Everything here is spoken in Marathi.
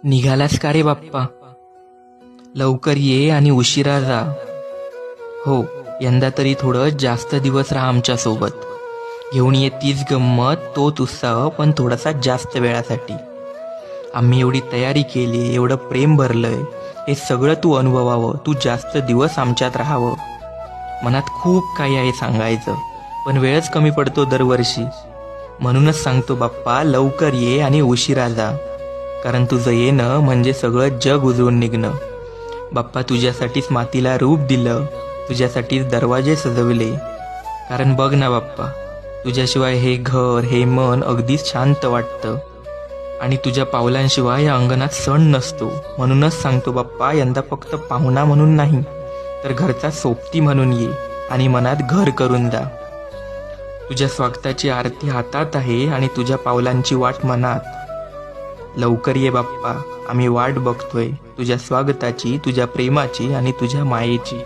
निघालास का रे बाप्पा? लवकर ये आणि उशिरा जा. हो, यंदा तरी थोडं जास्त दिवस राहा आमच्या सोबत. घेऊन ये तीच गंमत, तोच उत्साह, पण थोडासा जास्त वेळासाठी. आम्ही एवढी तयारी केली, एवढं प्रेम भरलंय, हे सगळं तू अनुभवावं, तू जास्त दिवस आमच्यात राहावं. मनात खूप काही आहे सांगायचं, पण वेळच कमी पडतो दरवर्षी. म्हणूनच सांगतो बाप्पा, लवकर ये आणि उशिरा जा. कारण तुझं येणं म्हणजे सगळं जग उजळून निघणं. बाप्पा, तुझ्यासाठीच मातीला रूप दिलं, तुझ्यासाठीच दरवाजे सजवले. कारण बघ ना बाप्पा, तुझ्याशिवाय हे घर, हे मन अगदीच शांत वाटतं. आणि तुझ्या पावलांशिवाय या अंगणात सण नसतो. म्हणूनच सांगतो बाप्पा, यंदा फक्त पाहुणा म्हणून नाही, तर घरचा सोबती म्हणून ये आणि मनात घर करून जा. तुझ्या स्वागताची आरती हातात आहे आणि तुझ्या पावलांची वाट मनात. लवकर ये बाप्पा, आम्ही वाट बघतोय तुझ्या स्वागताची, तुझ्या प्रेमाची आणि तुझ्या मायेची.